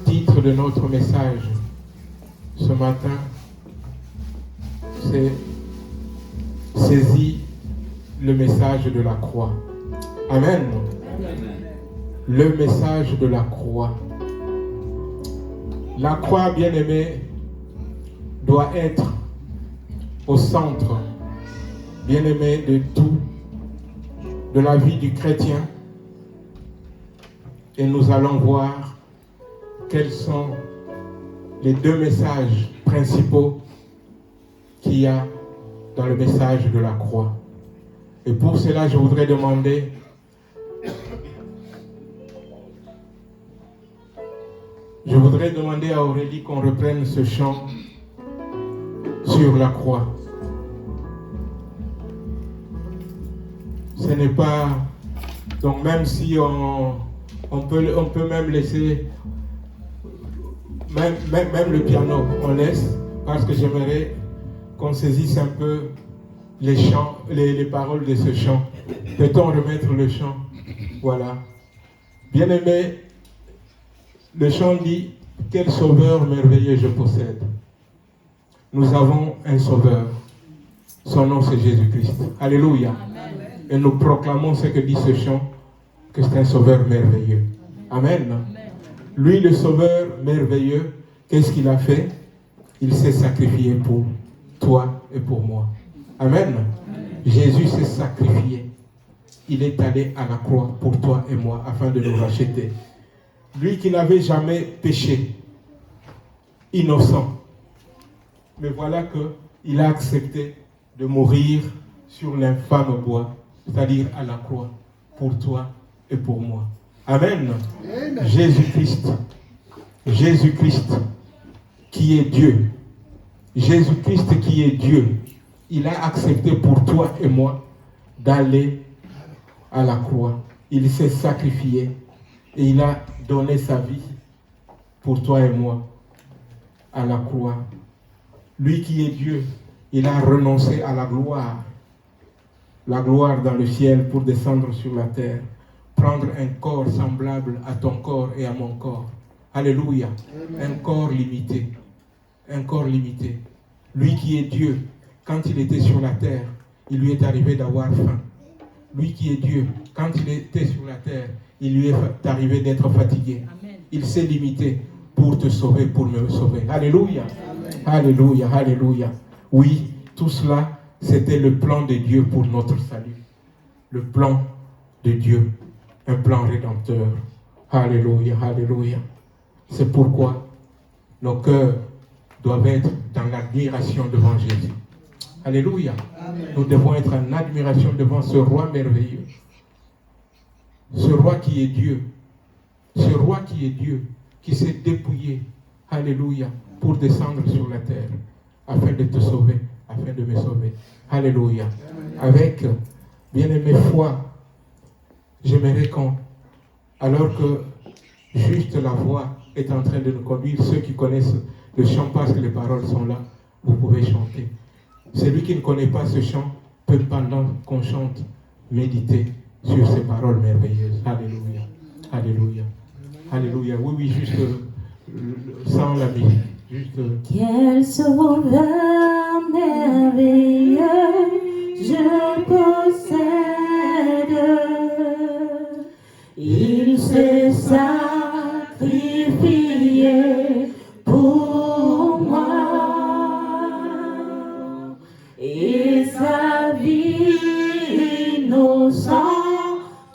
titre de notre message ce matin, c'est Saisis le message de la croix. Amen. Le message de la croix. La croix, bien-aimée, doit être au centre, bien-aimé, de tout, de la vie du chrétien. Et nous allons voir quels sont les deux messages principaux qu'il y a dans le message de la croix. Et pour cela, je voudrais demander à Aurélie qu'on reprenne ce chant sur la croix. Ce n'est pas... Donc même si on peut même laisser... Même le piano, on laisse, parce que j'aimerais qu'on saisisse un peu les chants, les paroles de ce chant. Peut-on remettre le chant? Voilà. Bien-aimé, le chant dit « Quel sauveur merveilleux je possède ». Nous avons un sauveur. Son nom c'est Jésus-Christ. Alléluia. Amen. Et nous proclamons ce que dit ce chant, que c'est un sauveur merveilleux. Amen. Amen. Lui, le sauveur merveilleux, qu'est-ce qu'il a fait? Il s'est sacrifié pour toi et pour moi. Amen. Amen. Jésus s'est sacrifié. Il est allé à la croix pour toi et moi afin de nous racheter. Lui qui n'avait jamais péché, innocent. Mais voilà qu'il a accepté de mourir sur l'infâme bois, c'est-à-dire à la croix, pour toi et pour moi. Amen. Amen. Jésus-Christ qui est Dieu. Jésus-Christ qui est Dieu. Il a accepté pour toi et moi d'aller à la croix. Il s'est sacrifié et il a donné sa vie pour toi et moi à la croix. Lui qui est Dieu, il a renoncé à la gloire dans le ciel pour descendre sur la terre, prendre un corps semblable à ton corps et à mon corps. Alléluia. Amen. Un corps limité. Lui qui est Dieu, quand il était sur la terre, il lui est arrivé d'avoir faim. Lui qui est Dieu, quand il était sur la terre, il lui est arrivé d'être fatigué. Amen. Il s'est limité pour te sauver, pour me sauver. Alléluia. Amen. Alléluia, alléluia. Oui, tout cela, c'était le plan de Dieu pour notre salut. Le plan de Dieu, un plan rédempteur. Alléluia, alléluia. C'est pourquoi nos cœurs doivent être dans l'admiration devant Jésus. Alléluia. Amen. Nous devons être en admiration devant ce roi merveilleux. Ce roi qui est Dieu. Ce roi qui est Dieu, qui s'est dépouillé, alléluia, pour descendre sur la terre, afin de te sauver, afin de me sauver. Alléluia. Avec, bien-aimé, foi, j'aimerais alors que juste la voix est en train de nous conduire, ceux qui connaissent le chant parce que les paroles sont là, vous pouvez chanter. Celui qui ne connaît pas ce chant peut, pendant qu'on chante, méditer sur ces paroles merveilleuses. Alléluia. Alléluia. Alléluia. Oui, juste sans la musique. Juste. Quel sauveur merveilleux je possède. Il s'est sacrifié pour moi. Et sa vie innocente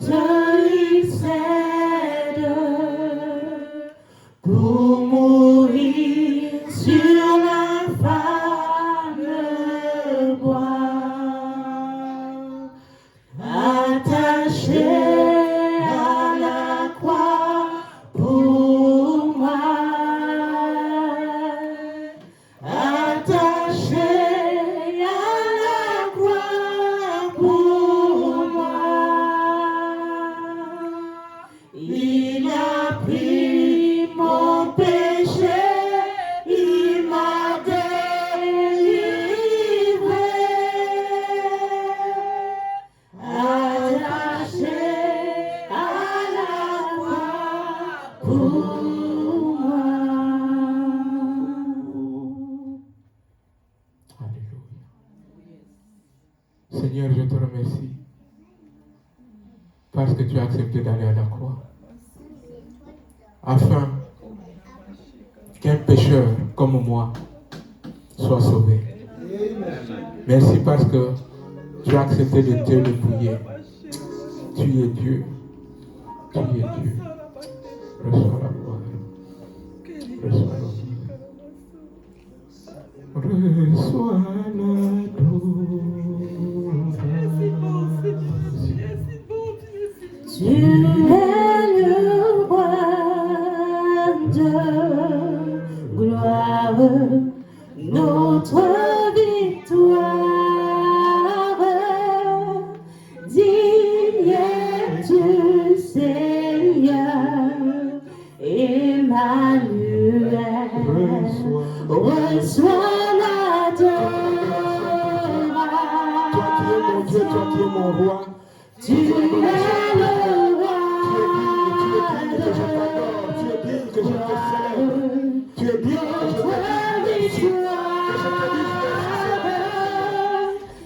il cède pour mourir sur l'infâme bois, attaché à la croix pour moi, attaché à la croix pour moi. Il a pris mon péché. parce que tu as accepté d'aller à la croix. Afin qu'un pécheur comme moi soit sauvé. Merci parce que tu as accepté de te dépouiller. Tu es Dieu. Tu es Dieu. Reçois la gloire. Reçois l'honneur. Reçois l'adoration. Tu es le roi de gloire, notre victoire. Digne es-tu, Seigneur, Emmanuel. Reçois l'adoration. Toi qui es mon roi. Tu es le roi. Tu es digne que je t'adore. Tu es digne que je te célèbre. Tu es digne que je te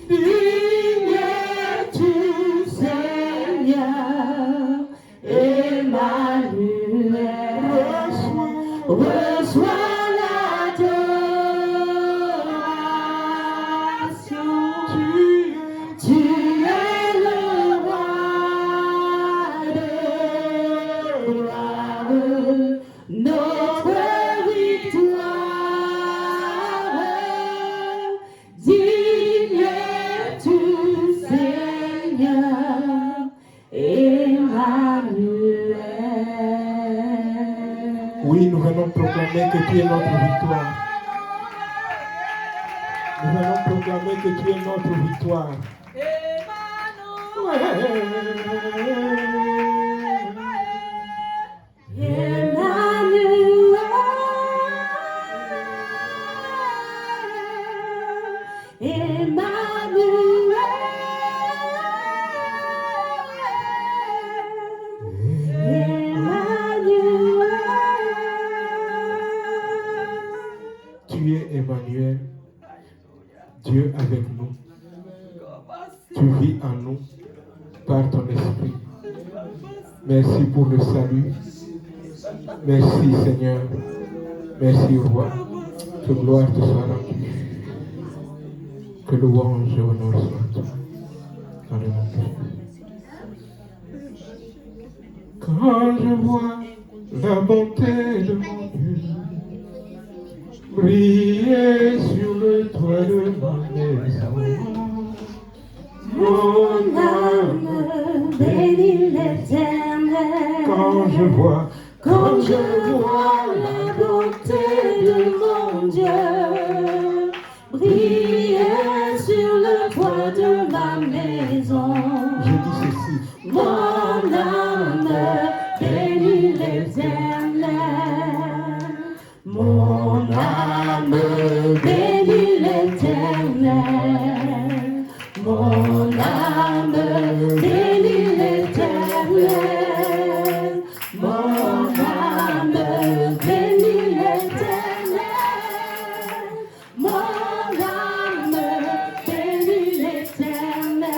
Digne es-tu, Seigneur, Emmanuel. Reçois l'adoration. Tu es le roi de gloire, notre victoire. Digne es-tu, Seigneur, Emmanuel. Oui, nous venons proclamer que tu es notre victoire. Nous venons proclamer que tu es notre victoire. Tu es Emmanuel, Dieu avec nous. Tu vis en nous par ton esprit. Merci pour le salut. Merci Seigneur. Merci Roi. Que gloire te soit rendue. Que louange et honneur soit à toi. Dans le nom de Jésus. Quand je vois la bonté de mon Dieu briller sur le toit de ma maison, Mon âme bénit l'Éternel. quand je vois la bonté de mon Dieu briller sur le toit de ma maison, je dis ceci, mon âme bénit l'Éternel. Mon âme bénit l'Éternel. Mon âme bénit l'Éternel. Mon âme bénit l'Éternel. Mon âme bénit l'Éternel.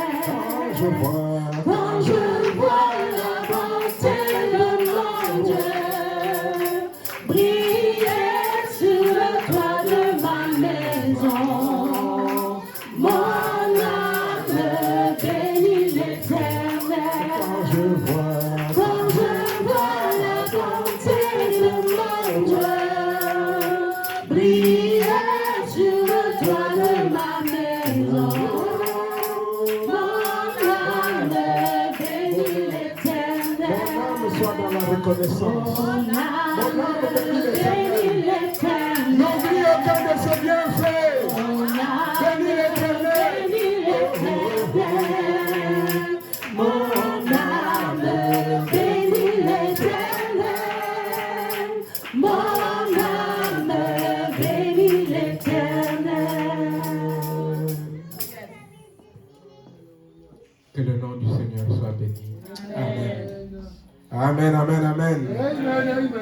Quand je vois la bonté de mon Dieu briller sur le toit de ma maison, mon âme bénit l'Éternel. Quand je vois la bonté de mon Dieu briller sur le toit de ma maison, mon âme bénit l'Éternel. soit dans la reconnaissance. Mon âme bénit l'Éternel. N'oublie aucun de ses bienfaits. Mon âme Bénis l'Éternel. bénit l'Éternel. Mon âme bénit l'Éternel. Mon âme bénit l'Éternel. Que le nom du Seigneur soit béni. Amen. Amen, amen, amen.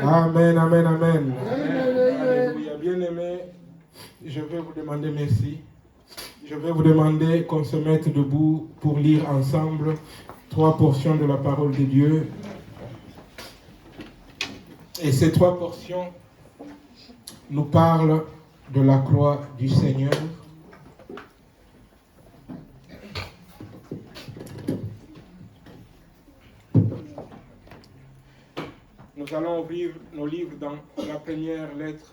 Amen, amen, amen. Alléluia. Bien-aimés, je vais vous demander merci. Je vais vous demander qu'on se mette debout pour lire ensemble 3 portions de la parole de Dieu. Et ces 3 portions nous parlent de la croix du Seigneur. Nous allons ouvrir nos livres dans la première lettre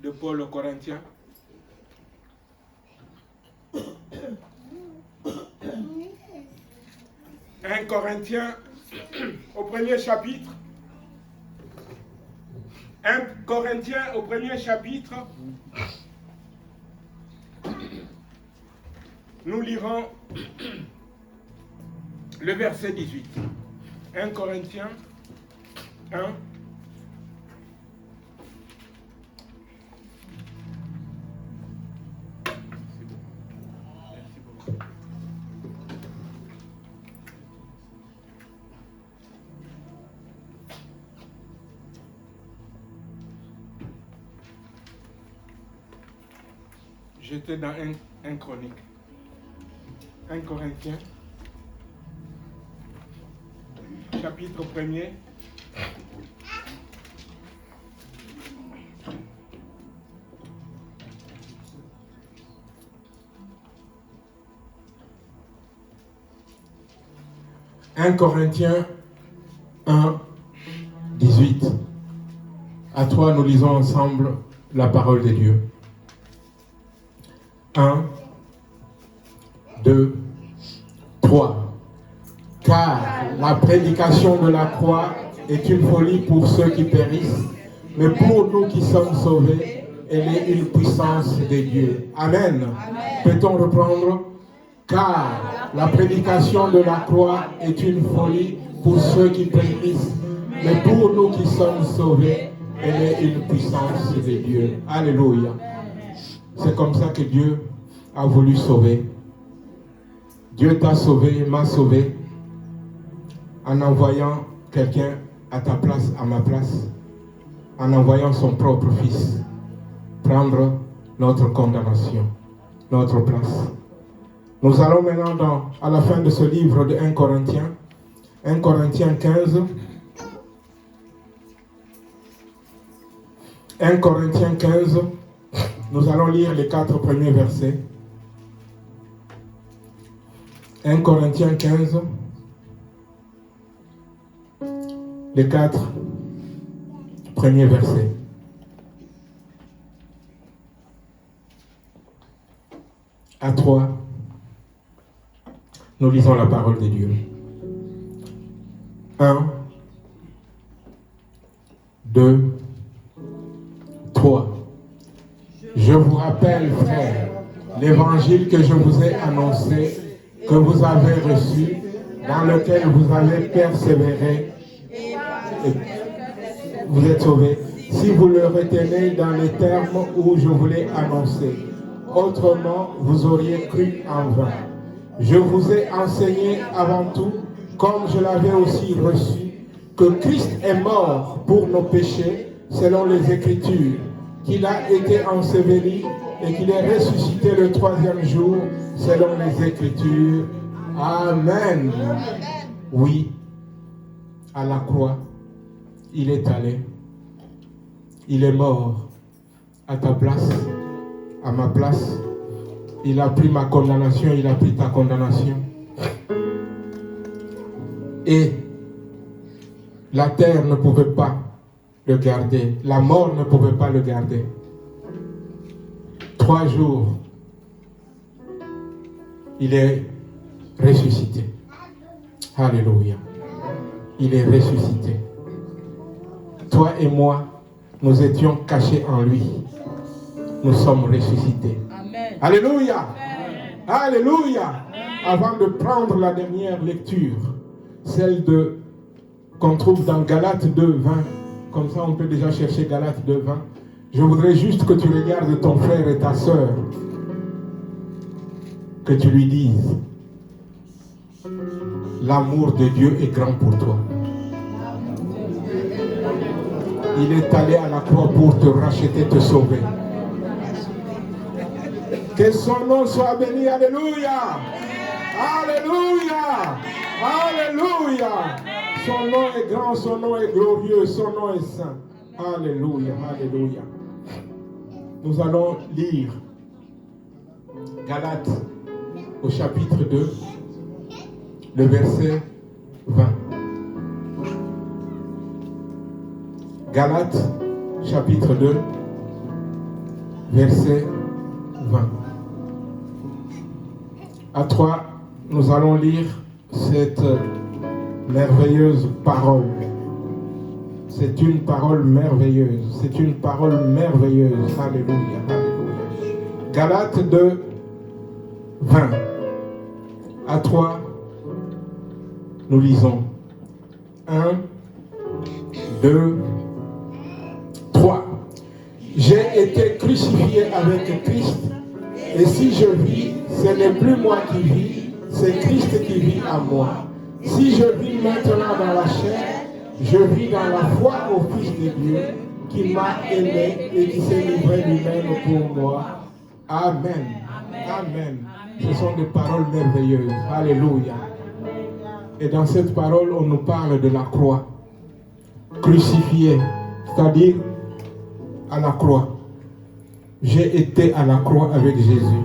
de Paul aux Corinthiens. Un Corinthiens au premier chapitre. 1 Corinthiens au premier chapitre. Nous lirons le verset 18. 1 Corinthiens 1. J'étais dans un chronique. 1 Corinthiens, chapitre 1er. « 1 Corinthiens 1, 18. À toi, nous lisons ensemble la parole de Dieu. 1, 2, 3. Car la prédication de la croix est une folie pour ceux qui périssent, mais pour nous qui sommes sauvés, elle est une puissance de Dieu. Amen. Peut-on reprendre? Car la prédication de la croix est une folie pour ceux qui périssent, mais pour nous qui sommes sauvés, elle est une puissance de Dieu. Alléluia. C'est comme ça que Dieu a voulu sauver. Dieu t'a sauvé, m'a sauvé, en envoyant quelqu'un à ta place, à ma place, en envoyant son propre fils prendre notre condamnation, notre place. Nous allons maintenant à la fin de ce livre de 1 Corinthiens, 1 Corinthiens 15. 1 Corinthiens 15, nous allons lire les 4 premiers versets. 1 Corinthiens 15, les 4 premiers versets. À 3, nous lisons la parole de Dieu. 1, 2, 3. Je vous rappelle, frères, l'évangile que je vous ai annoncé, que vous avez reçu, dans lequel vous avez persévéré, et vous êtes sauvés, si vous le retenez dans les termes où je vous l'ai annoncé. Autrement, vous auriez cru en vain. Je vous ai enseigné avant tout, comme je l'avais aussi reçu, que Christ est mort pour nos péchés, selon les Écritures, qu'il a été enseveli et qu'il est ressuscité le 3e jour, selon les Écritures. Amen. Oui, à la croix, il est allé. Il est mort à ta place, à ma place. Il a pris ma condamnation, il a pris ta condamnation. Et la terre ne pouvait pas le garder. La mort ne pouvait pas le garder. 3 jours, il est ressuscité. Alléluia. Il est ressuscité. Toi et moi, nous étions cachés en lui. Nous sommes ressuscités. Amen. Alléluia. Amen. Alléluia. Avant de prendre la dernière lecture, celle qu'on trouve dans Galates 2, 20, comme ça on peut déjà chercher Galates 2, 20. Je voudrais juste que tu regardes ton frère et ta sœur, que tu lui dises, l'amour de Dieu est grand pour toi. Il est allé à la croix pour te racheter, te sauver. Que son nom soit béni. Alléluia. Alléluia. Alléluia. Son nom est grand, son nom est glorieux, son nom est saint. Alléluia, alléluia. Nous allons lire Galates au chapitre 2, le verset 20. Galates, chapitre 2, verset 20. À 3, nous allons lire cette merveilleuse parole. C'est une parole merveilleuse. C'est une parole merveilleuse. Alléluia, alléluia. Galates 2, 20. À 3, nous lisons. 1, 2, 3. J'ai été crucifié avec Christ, et si je vis, ce n'est plus moi qui vis, c'est Christ qui vit en moi. Si je vis maintenant dans la chair, je vis dans la foi au Fils de Dieu, qui m'a aimé et qui s'est livré lui-même pour moi. Amen. Amen. Ce sont des paroles merveilleuses. Alléluia. Et dans cette parole, on nous parle de la croix. Crucifié, c'est-à-dire à la croix. J'ai été à la croix avec Jésus.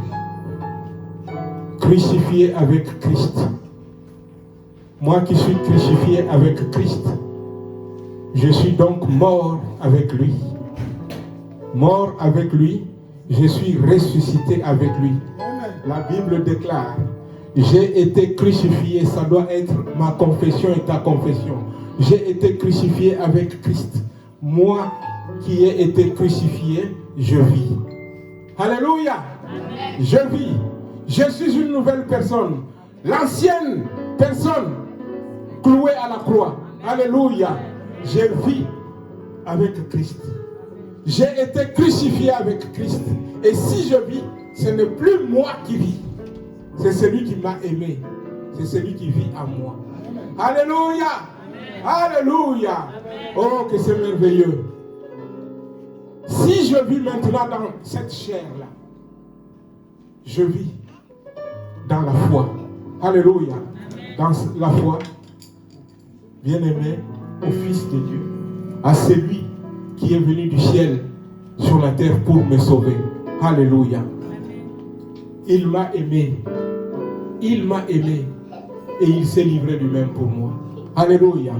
Crucifié avec Christ. Moi qui suis crucifié avec Christ, je suis donc mort avec lui. Mort avec lui, je suis ressuscité avec lui. La Bible déclare, j'ai été crucifié, ça doit être ma confession et ta confession. J'ai été crucifié avec Christ. Moi qui ai été crucifié, je vis. Alléluia. Amen. Je vis. Je suis une nouvelle personne. L'ancienne personne clouée à la croix. Alléluia. Je vis avec Christ. J'ai été crucifié avec Christ. Et si je vis, ce n'est plus moi qui vis. C'est celui qui m'a aimé. C'est celui qui vit en moi. Alléluia. Alléluia. Oh, que c'est merveilleux. Si je vis maintenant dans cette chair-là, je vis dans la foi. Alléluia. Dans la foi, bien-aimé, au Fils de Dieu, à celui qui est venu du ciel sur la terre pour me sauver. Alléluia. Il m'a aimé. Il m'a aimé. Et il s'est livré lui-même pour moi. Alléluia.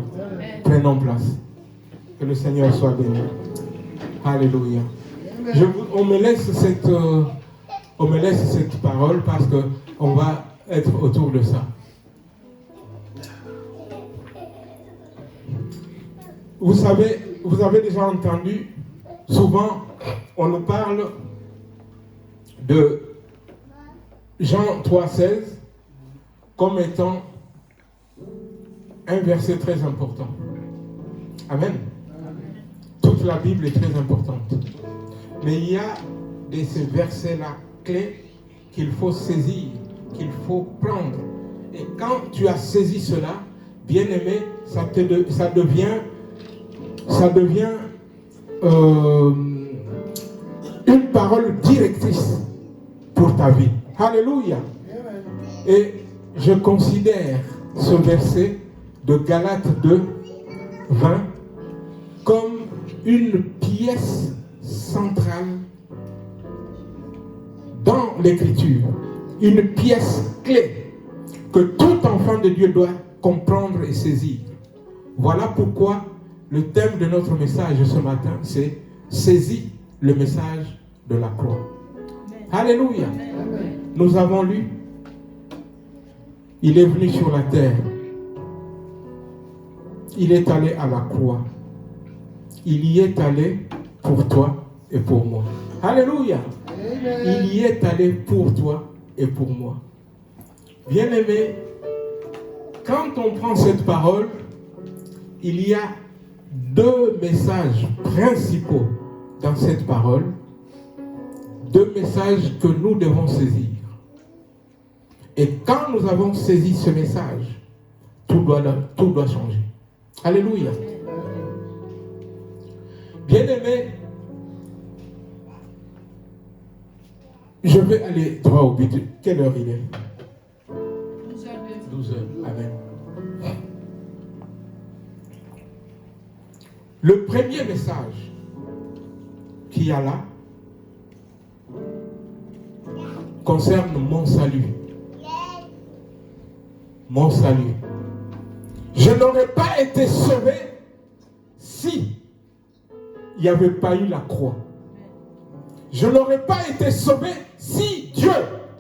Prenons place. Que le Seigneur soit béni. Alléluia. On me laisse cette parole parce qu'on va être autour de ça. Vous savez, vous avez déjà entendu, souvent, on nous parle de Jean 3,16 comme étant un verset très important. Amen. Toute la Bible est très importante. Mais il y a ces versets-là clés qu'il faut saisir, qu'il faut prendre. Et quand tu as saisi cela, bien-aimé, ça devient une parole directrice pour ta vie. Alléluia. Et je considère ce verset de Galates 2, 20 comme une pièce centrale dans l'écriture, une pièce clé que tout enfant de Dieu doit comprendre et saisir. Voilà pourquoi le thème de notre message ce matin, c'est saisir le message de la croix. Alléluia. Nous avons lu, il est venu sur la terre, il est allé à la croix. Il y est allé pour toi et pour moi. Alléluia. Amen. Il y est allé pour toi et pour moi. Bien-aimé, quand on prend cette parole, il y a deux messages principaux dans cette parole. Deux messages que nous devons saisir. Et quand nous avons saisi ce message, tout doit changer. Alléluia. Bien-aimé, je vais aller droit au but. Quelle heure il est? 12h. 12h. Amen. Le premier message qu'il y a là concerne mon salut. Mon salut. Je n'aurais pas été sauvé si il n'y avait pas eu la croix. Je n'aurais pas été sauvé si Dieu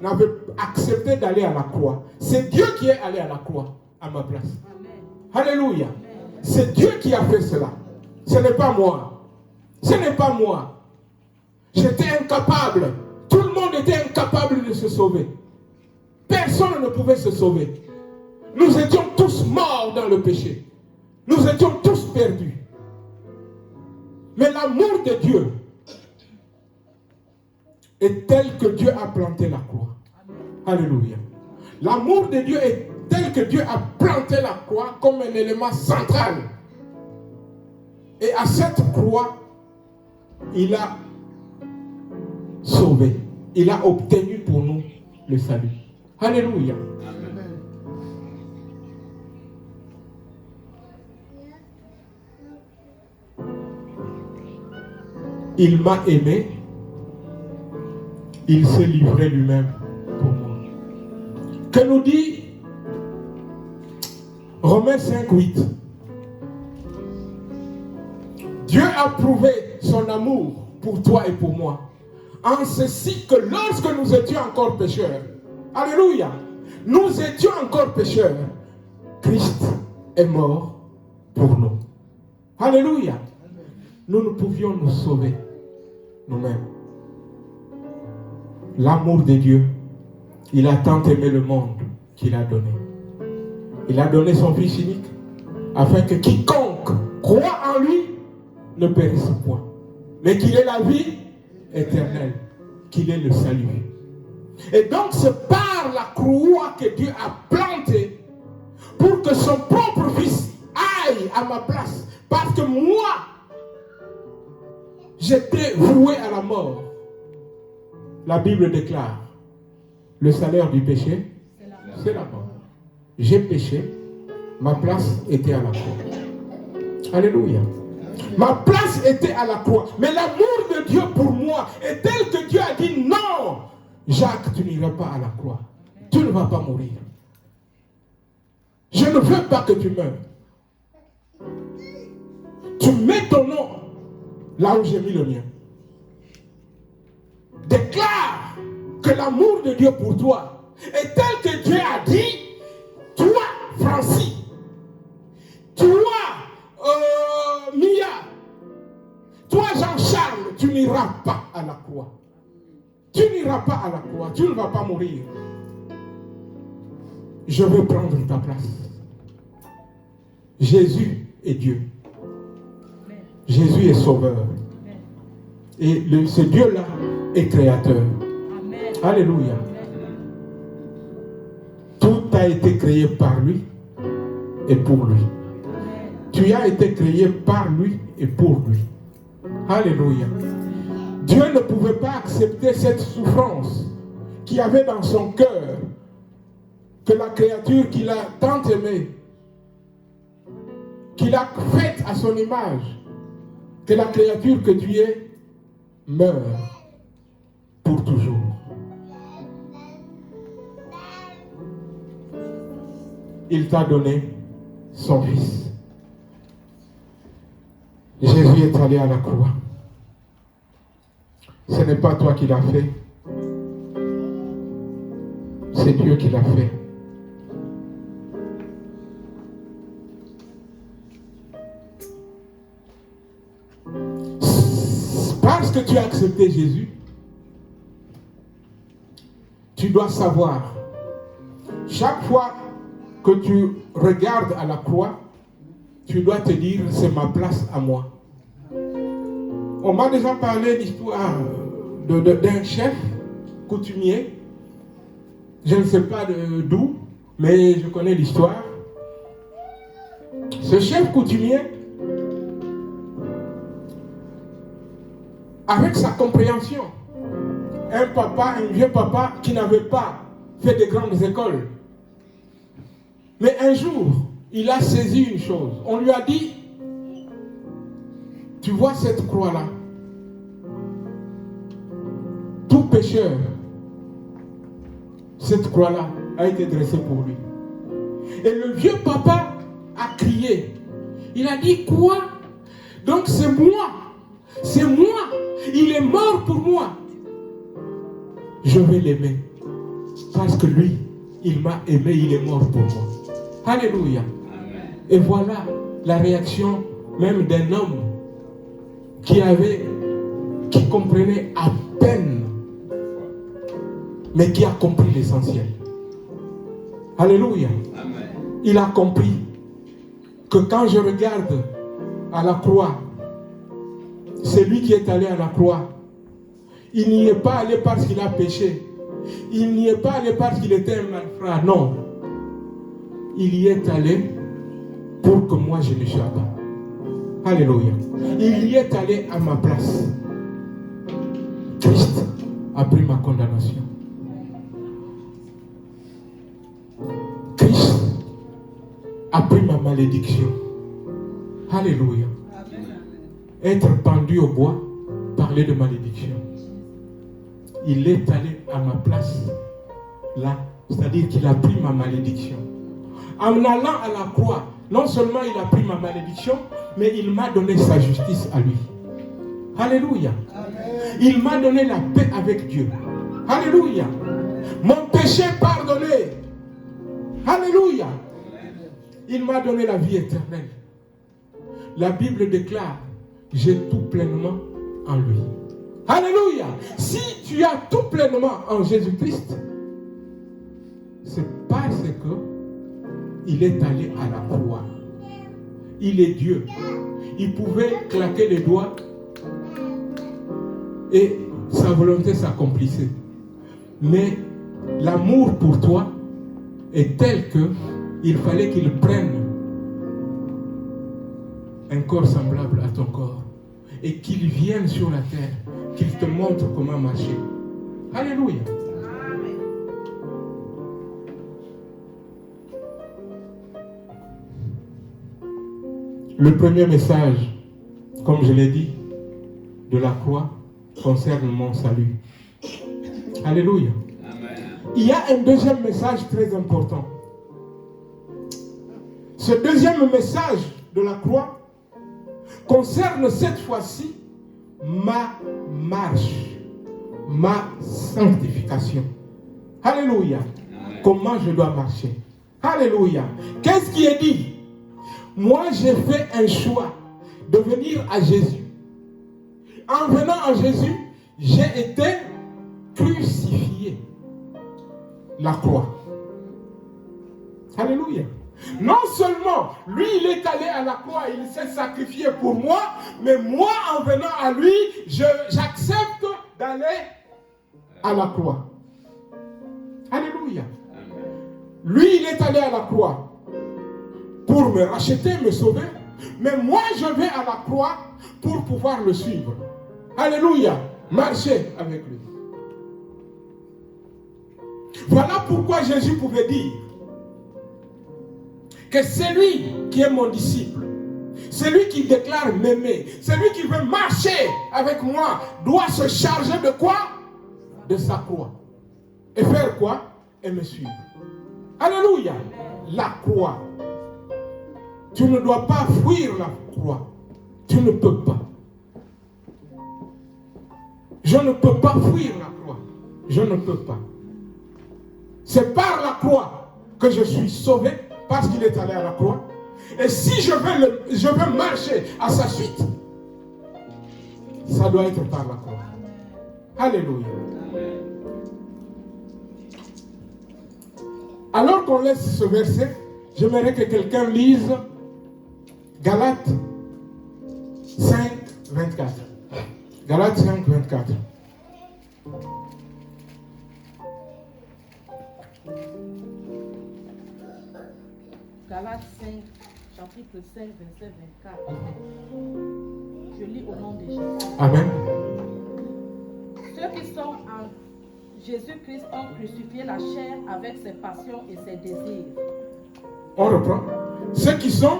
n'avait accepté d'aller à la croix. C'est Dieu qui est allé à la croix à ma place. Amen. Alléluia. Amen. C'est Dieu qui a fait cela. Ce n'est pas moi. Ce n'est pas moi. J'étais incapable. Tout le monde était incapable de se sauver. Personne ne pouvait se sauver. Nous étions tous morts dans le péché. Nous étions tous perdus. Mais l'amour de Dieu est tel que Dieu a planté la croix. Alléluia. L'amour de Dieu est tel que Dieu a planté la croix comme un élément central. Et à cette croix, il a sauvé. Il a obtenu pour nous le salut. Alléluia. Amen. Il m'a aimé. Il s'est livré lui-même pour moi. Que nous dit Romains 5:8. Dieu a prouvé son amour pour toi et pour moi, en ceci que lorsque nous étions encore pécheurs, alléluia, nous étions encore pécheurs, Christ est mort pour nous. Alléluia. Nous ne pouvions nous sauver nous-mêmes. L'amour de Dieu, il a tant aimé le monde qu'il a donné. Il a donné son Fils unique afin que quiconque croit en lui ne périsse point, mais qu'il ait la vie éternelle, qu'il ait le salut. Et donc c'est par la croix que Dieu a planté pour que son propre Fils aille à ma place, parce que moi j'étais voué à la mort. La Bible déclare, le salaire du péché, c'est la mort. J'ai péché, ma place était à la croix. Alléluia. Ma place était à la croix. Mais l'amour de Dieu pour moi est tel que Dieu a dit, non, Jacques, tu n'iras pas à la croix. Tu ne vas pas mourir. Je ne veux pas que tu meures. Tu mets ton nom là où j'ai mis le mien. Déclare que l'amour de Dieu pour toi est tel que Dieu a dit, toi, Francis, toi, Mia, toi, Jean-Charles, tu n'iras pas à la croix. Tu n'iras pas à la croix, tu ne vas pas mourir. Je veux prendre ta place. Jésus est Dieu. Jésus est sauveur. Et ce Dieu-là est créateur. Amen. Alléluia. Amen. Tout a été créé par lui et pour lui. Amen. Tu as été créé par lui et pour lui. Alléluia. Dieu ne pouvait pas accepter cette souffrance qu'il avait dans son cœur, que la créature qu'il a tant aimée, qu'il a faite à son image, que la créature que tu es meurt pour toujours. Il t'a donné son Fils. Jésus est allé à la croix. Ce n'est pas toi qui l'as fait. C'est Dieu qui l'a fait. Parce que tu as accepté Jésus, tu dois savoir, chaque fois que tu regardes à la croix, tu dois te dire, c'est ma place à moi. On m'a déjà parlé d'histoire d'un chef coutumier. Je ne sais pas d'où, mais je connais l'histoire. Ce chef coutumier, avec sa compréhension, un vieux papa qui n'avait pas fait de grandes écoles. Mais un jour, il a saisi une chose. On lui a dit, Tu vois cette croix-là? Tout pécheur, cette croix-là a été dressée pour lui. Et le vieux papa a crié. Il a dit quoi? Donc c'est moi. C'est moi. Il est mort pour moi. Je vais l'aimer. Parce que lui, il m'a aimé, il est mort pour moi. Alléluia. Amen. Et voilà la réaction même d'un homme qui comprenait à peine, mais qui a compris l'essentiel. Alléluia. Amen. Il a compris que quand je regarde à la croix, c'est lui qui est allé à la croix. Il n'y est pas allé parce qu'il a péché. Il n'y est pas allé parce qu'il était un malfrat. Non. Il y est allé pour que moi je n'échappe pas. Alléluia. Il y est allé à ma place. Christ a pris ma condamnation. Christ a pris ma malédiction. Alléluia. Être pendu au bois, parler de malédiction. Il est allé à ma place, là, c'est-à-dire qu'il a pris ma malédiction. En allant à la croix, non seulement il a pris ma malédiction, mais il m'a donné sa justice à lui. Alléluia. Il m'a donné la paix avec Dieu. Alléluia. Mon péché pardonné. Alléluia. Il m'a donné la vie éternelle. La Bible déclare, j'ai tout pleinement en lui. Alléluia. Si tu as tout pleinement en Jésus-Christ, c'est parce que il est allé à la croix. Il est Dieu. Il pouvait claquer les doigts et sa volonté s'accomplissait. Mais l'amour pour toi est tel que il fallait qu'il prenne un corps semblable à ton corps et qu'il vienne sur la terre, qu'il te montre comment marcher. Alléluia. Amen. Le premier message, comme je l'ai dit, de la croix concerne mon salut. Alléluia. Amen. Il y a un deuxième message très important. Ce deuxième message de la croix concerne cette fois-ci ma marche, ma sanctification. Alléluia. Amen. Comment je dois marcher. Alléluia. Qu'est-ce qui est dit? Moi, j'ai fait un choix de venir à Jésus. En venant à Jésus, j'ai été crucifié. La croix. Alléluia. Non seulement lui, il est allé à la croix, il s'est sacrifié pour moi, mais moi, en venant à lui, j'accepte d'aller à la croix. Alléluia. Lui, il est allé à la croix pour me racheter, me sauver, mais moi, je vais à la croix pour pouvoir le suivre. Alléluia. Marcher avec lui. Voilà pourquoi Jésus pouvait dire que celui qui est mon disciple, celui qui déclare m'aimer, celui qui veut marcher avec moi, doit se charger de quoi? De sa croix. Et faire quoi? Et me suivre. Alléluia. La croix. Tu ne dois pas fuir la croix. Tu ne peux pas. Je ne peux pas fuir la croix. Je ne peux pas. C'est par la croix que je suis sauvé, parce qu'il est allé à la croix. Et si je veux marcher à sa suite, ça doit être par la croix. Alléluia. Alors qu'on laisse ce verset, j'aimerais que quelqu'un lise Galates 5, 24. Galates 5, 24. Galates 5, chapitre 5, verset 24. Je lis au nom de Jésus. Amen. Ceux qui sont en Jésus-Christ ont crucifié la chair avec ses passions et ses désirs. On reprend. Ceux qui sont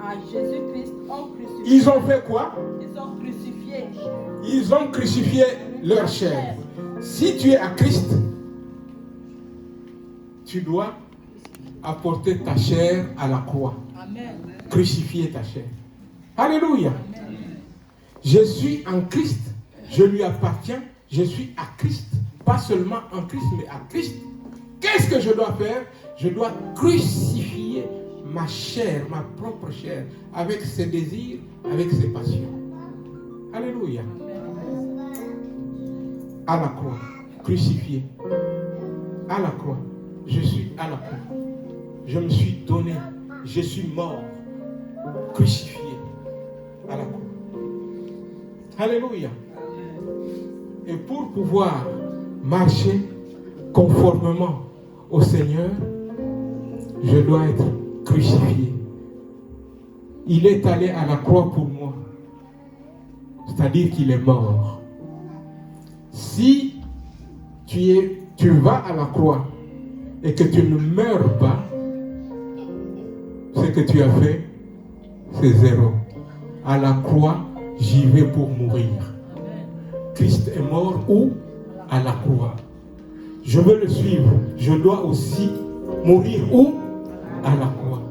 en à Jésus-Christ ont crucifié. Ils ont fait quoi? Ils ont crucifié. Ils ont crucifié leur chair. Si tu es à Christ, tu dois apporter ta chair à la croix. Amen. Crucifier ta chair. Alléluia. Amen. Je suis en Christ, je lui appartiens, je suis à Christ. Pas seulement en Christ, mais à Christ. Qu'est-ce que je dois faire? Je dois crucifier ma chair, ma propre chair, avec ses désirs, avec ses passions. Alléluia. À la croix, crucifié. À la croix, je suis à la croix. Je me suis donné, je suis mort, crucifié à la croix. Alléluia. Et pour pouvoir marcher conformément au Seigneur, je dois être crucifié. Il est allé à la croix pour moi. C'est-à-dire qu'il est mort. Si tu vas à la croix et que tu ne meurs pas, ce que tu as fait, c'est zéro. À la croix, j'y vais pour mourir. Christ est mort où? À la croix. Je veux le suivre. Je dois aussi mourir où? À la croix.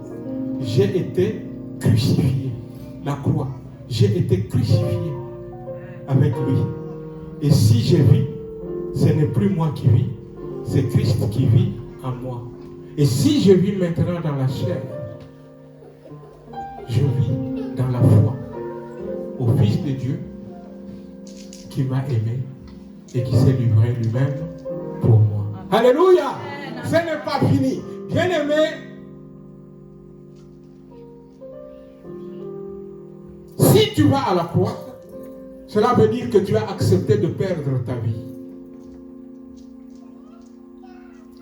J'ai été crucifié. La croix. J'ai été crucifié avec lui. Et si je vis, ce n'est plus moi qui vis, c'est Christ qui vit en moi. Et si je vis maintenant dans la chair, je vis dans la foi au Fils de Dieu qui m'a aimé et qui s'est livré lui-même pour moi. Alléluia! Ce n'est pas fini. Bien-aimé, si tu vas à la croix, cela veut dire que tu as accepté de perdre ta vie.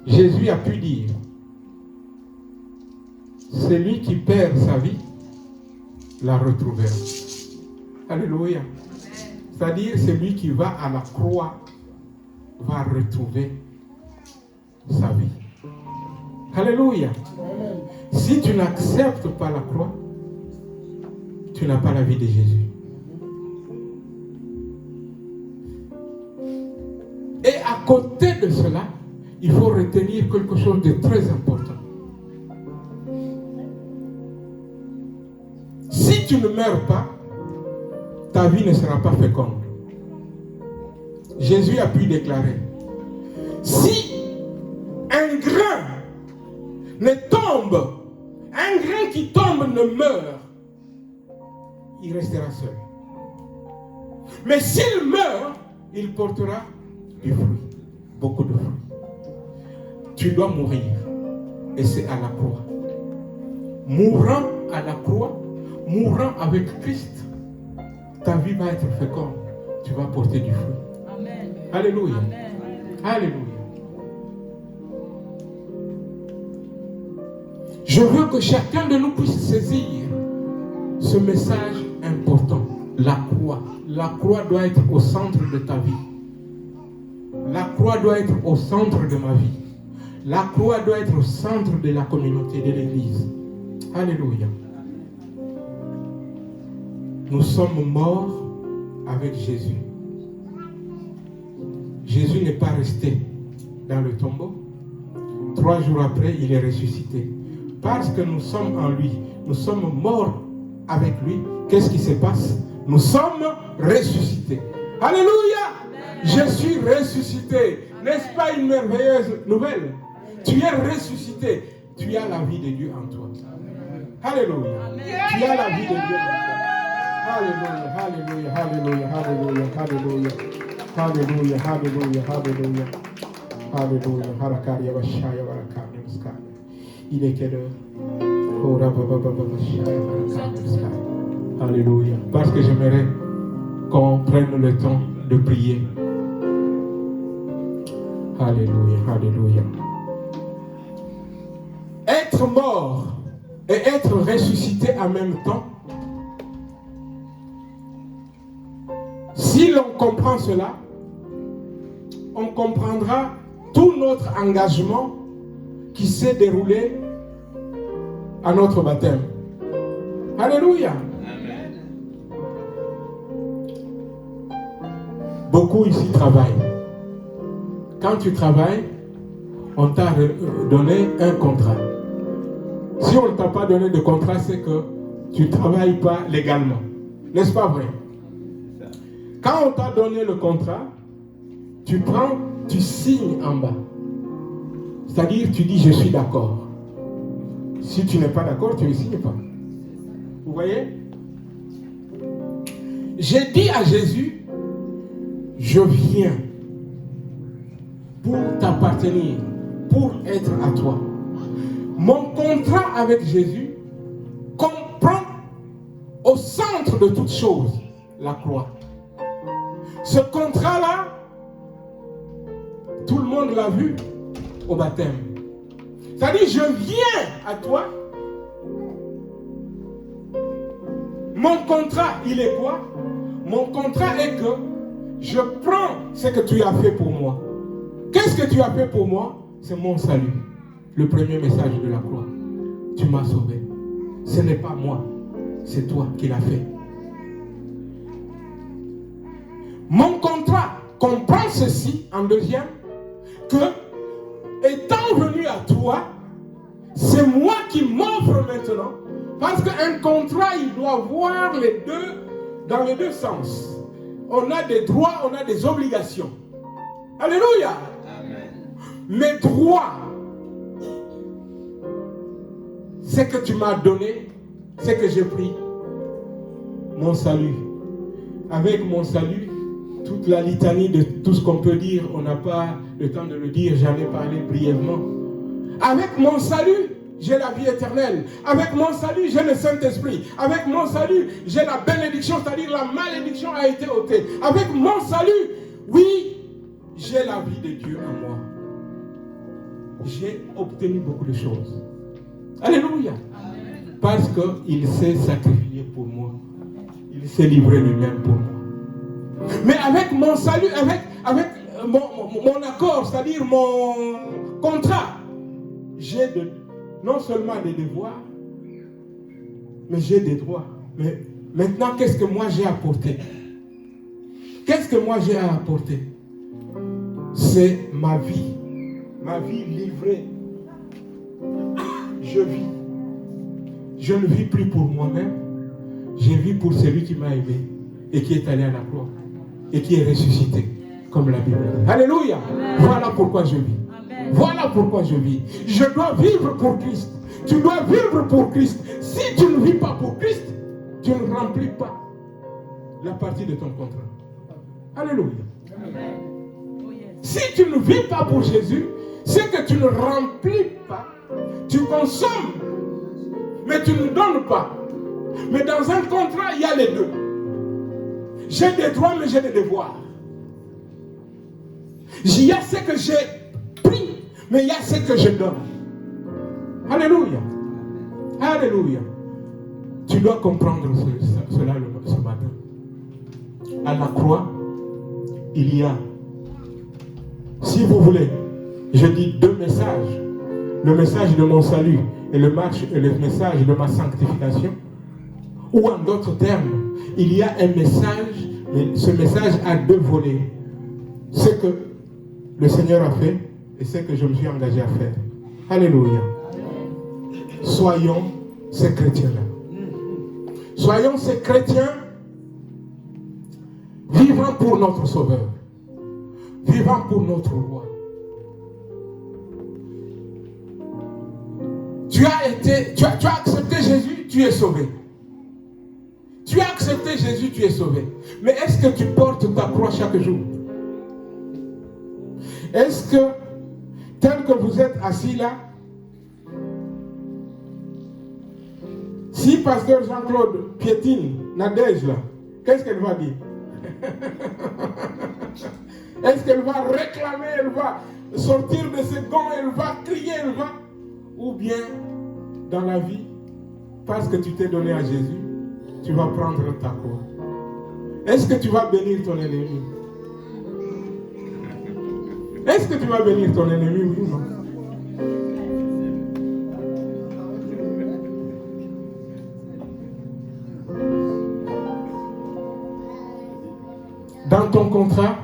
Jésus a pu dire, celui qui perd sa vie la retrouvera. Alléluia. C'est-à-dire, celui qui va à la croix va retrouver sa vie. Alléluia. Si tu n'acceptes pas la croix, tu n'as pas la vie de Jésus. Et à côté de cela, il faut retenir quelque chose de très important. Si tu ne meurs pas, ta vie ne sera pas féconde. Jésus a pu déclarer, si un grain ne tombe, un grain qui tombe ne meurt, il restera seul. Mais s'il meurt, il portera du fruit, beaucoup de fruits. Tu dois mourir, et c'est à la croix. Mourant à la croix, mourant avec Christ, ta vie va être féconde. Tu vas porter du fruit. Amen. Alléluia. Amen. Alléluia. Je veux que chacun de nous puisse saisir ce message important. La croix. La croix doit être au centre de ta vie. La croix doit être au centre de ma vie. La croix doit être au centre de la communauté, de l'Église. Alléluia. Nous sommes morts avec Jésus. Jésus n'est pas resté dans le tombeau. 3 jours après, il est ressuscité. Parce que nous sommes en lui, nous sommes morts avec lui. Qu'est-ce qui se passe? Nous sommes ressuscités. Alléluia! Je suis ressuscité. N'est-ce pas une merveilleuse nouvelle? Tu es ressuscité. Tu as la vie de Dieu en toi. Alléluia. Tu as la vie de Dieu en toi. Alléluia, alléluia, alléluia, alléluia, alléluia, alléluia, alléluia, alléluia, alléluia, harakaria vashaya varakanya muskaya. Il est quelle heure? Oh, vashaya varakanya muskaya. Alléluia. Parce que j'aimerais qu'on prenne le temps de prier. Alléluia, alléluia. Être mort et être ressuscité en même temps. Si l'on comprend cela, on comprendra tout notre engagement qui s'est déroulé à notre baptême. Alléluia. Beaucoup ici travaillent. Quand tu travailles, on t'a donné un contrat. Si on ne t'a pas donné de contrat, c'est que tu ne travailles pas légalement. N'est-ce pas vrai? Quand on t'a donné le contrat, tu prends, tu signes en bas. C'est-à-dire, tu dis, je suis d'accord. Si tu n'es pas d'accord, tu ne signes pas. Vous voyez? J'ai dit à Jésus, je viens pour t'appartenir, pour être à toi. Mon contrat avec Jésus comprend au centre de toute chose la croix. Ce contrat-là, tout le monde l'a vu au baptême. C'est-à-dire, je viens à toi. Mon contrat, il est quoi? Mon contrat est que je prends ce que tu as fait pour moi. Qu'est-ce que tu as fait pour moi? C'est mon salut. Le premier message de la croix. Tu m'as sauvé. Ce n'est pas moi, c'est toi qui l'as fait. Mon contrat comprend ceci en deuxième, que étant venu à toi, c'est moi qui m'offre maintenant. Parce qu'un contrat, il doit voir les deux, dans les deux sens. On a des droits, on a des obligations. Alléluia. Amen. Mes droits, c'est que tu m'as donné, c'est que j'ai pris mon salut. Avec mon salut, toute la litanie de tout ce qu'on peut dire, on n'a pas le temps de le dire, j'en ai parlé brièvement. Avec mon salut, j'ai la vie éternelle. Avec mon salut, j'ai le Saint-Esprit. Avec mon salut, j'ai la bénédiction, c'est-à-dire la malédiction a été ôtée. Avec mon salut, oui, j'ai la vie de Dieu en moi. J'ai obtenu beaucoup de choses. Alléluia. Amen. Parce qu'il s'est sacrifié pour moi. Il s'est livré lui-même pour moi. Mais avec mon salut, avec mon accord, c'est-à-dire mon contrat, j'ai non seulement des devoirs, mais j'ai des droits. Mais maintenant, qu'est-ce que moi j'ai apporté? Qu'est-ce que moi j'ai à apporter? C'est ma vie livrée. Je vis. Je ne vis plus pour moi-même. Je vis pour celui qui m'a aimé et qui est allé à la croix et qui est ressuscité, comme la Bible dit. Alléluia. Amen. Voilà pourquoi je vis. Amen. Voilà pourquoi je vis. Je dois vivre pour Christ. Tu dois vivre pour Christ. Si tu ne vis pas pour Christ, tu ne remplis pas la partie de ton contrat. Alléluia. Amen. Si tu ne vis pas pour Jésus, c'est que tu ne remplis pas. Tu consommes, mais tu ne donnes pas. Mais dans un contrat, il y a les deux. J'ai des droits, mais j'ai des devoirs. Il y a ce que j'ai pris, mais il y a ce que je donne. Alléluia. Alléluia. Tu dois comprendre cela ce matin. À la croix, il y a, si vous voulez, je dis deux messages. Le message de mon salut et le message de ma sanctification. Ou en d'autres termes, il y a un message, mais ce message a deux volets. Ce que le Seigneur a fait et ce que je me suis engagé à faire. Alléluia. Soyons ces chrétiens-là. Soyons ces chrétiens vivant pour notre Sauveur, vivant pour notre Roi. Tu as accepté Jésus, tu es sauvé. Tu as accepté Jésus, tu es sauvé. Mais est-ce que tu portes ta croix chaque jour? Est-ce que, tel que vous êtes assis là, si pasteur Jean-Claude piétine Nadège là, qu'est-ce qu'elle va dire? Est-ce qu'elle va réclamer, elle va sortir de ses gonds, elle va crier, elle va... Ou bien, dans la vie, parce que tu t'es donné à Jésus, tu vas prendre ta croix. Est-ce que tu vas bénir ton ennemi? Est-ce que tu vas bénir ton ennemi, oui ou non? Dans ton contrat,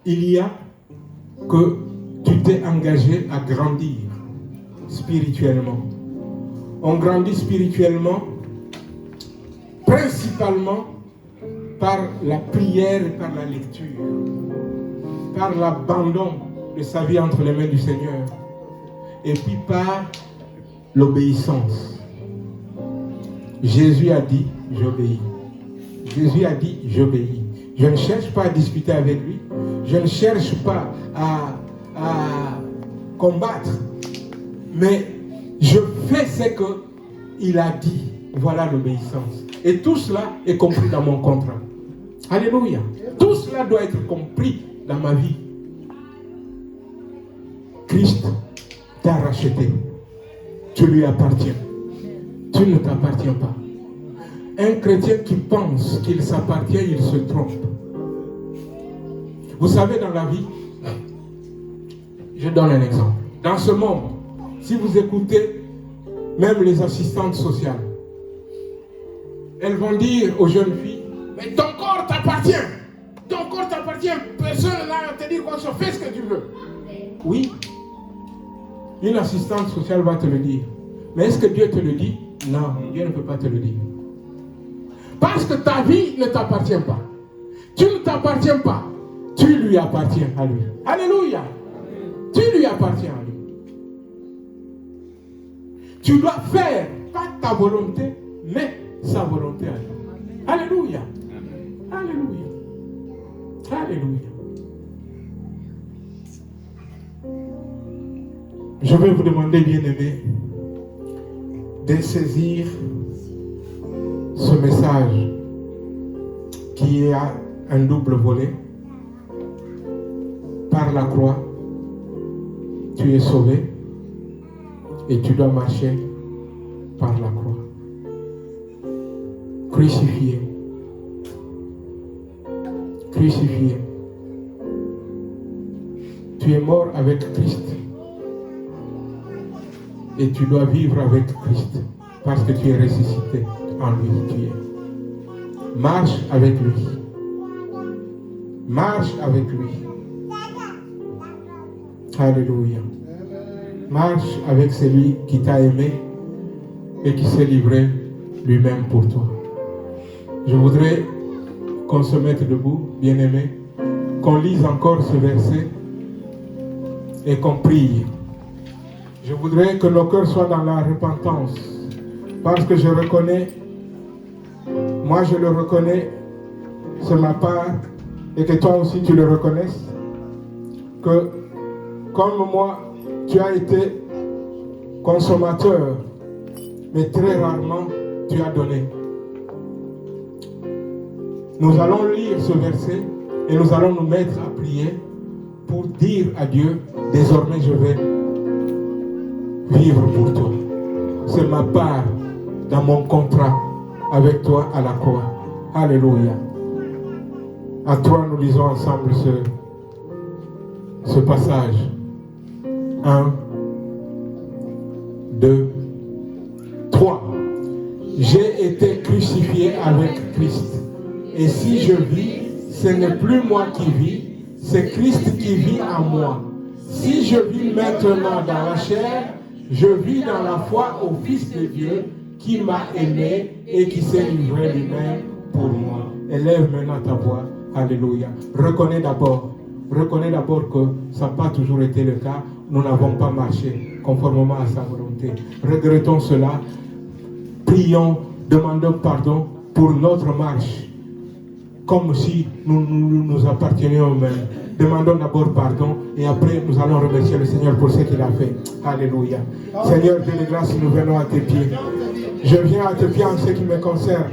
il y a que tu t'es engagé à grandir spirituellement. On grandit spirituellement principalement par la prière et par la lecture, par l'abandon de sa vie entre les mains du Seigneur, et puis par l'obéissance. Jésus a dit, j'obéis. Jésus a dit, j'obéis. Je ne cherche pas à discuter avec lui. Je ne cherche pas à combattre. Mais je fais ce qu'il a dit. Voilà l'obéissance. Et tout cela est compris dans mon contrat. Alléluia. Tout cela doit être compris dans ma vie. Christ t'a racheté. Tu lui appartiens. Tu ne t'appartiens pas. Un chrétien qui pense qu'il s'appartient, il se trompe. Vous savez, dans la vie, je donne un exemple. Dans ce monde, si vous écoutez même les assistantes sociales, elles vont dire aux jeunes filles, mais ton corps t'appartient. Ton corps t'appartient. Personne n'a à te dire quoi, fais ce que tu veux. Oui. Une assistante sociale va te le dire. Mais est-ce que Dieu te le dit? Non, Dieu ne peut pas te le dire. Parce que ta vie ne t'appartient pas. Tu ne t'appartiens pas. Tu lui appartiens à lui. Alléluia. Tu lui appartiens à lui. Tu dois faire, pas ta volonté, mais sa volonté à lui. Alléluia. Alléluia. Alléluia. Je vais vous demander, bien-aimés, de saisir ce message qui a un double volet. Par la croix, tu es sauvé et tu dois marcher par la croix. Crucifié. Crucifié. Tu es mort avec Christ. Et tu dois vivre avec Christ parce que tu es ressuscité en lui. Tu es. Marche avec lui. Marche avec lui. Alléluia. Marche avec celui qui t'a aimé et qui s'est livré lui-même pour toi. Je voudrais qu'on se mette debout, bien-aimés, qu'on lise encore ce verset et qu'on prie. Je voudrais que nos cœurs soient dans la repentance, parce que je reconnais, moi je le reconnais, c'est ma part, et que toi aussi tu le reconnaisses, que comme moi, tu as été consommateur, mais très rarement tu as donné. Nous allons lire ce verset et nous allons nous mettre à prier pour dire à Dieu, désormais je vais vivre pour toi. C'est ma part dans mon contrat avec toi à la croix. Alléluia. À toi, nous lisons ensemble ce passage. 1, 2, 3. J'ai été crucifié avec Christ. Et si je vis, ce n'est plus moi qui vis, c'est Christ qui vit en moi. Si je vis maintenant dans la chair, je vis dans la foi au Fils de Dieu qui m'a aimé et qui s'est livré lui-même pour moi. Élève maintenant ta voix. Alléluia. Reconnais d'abord que ça n'a pas toujours été le cas. Nous n'avons pas marché conformément à sa volonté. Regrettons cela. Prions, demandons pardon pour notre marche. Comme si nous appartenions eux-mêmes. Demandons d'abord pardon et après nous allons remercier le Seigneur pour ce qu'il a fait. Alléluia. Seigneur, Dieu de grâce, nous venons à tes pieds. Je viens à tes pieds en ce qui me concerne.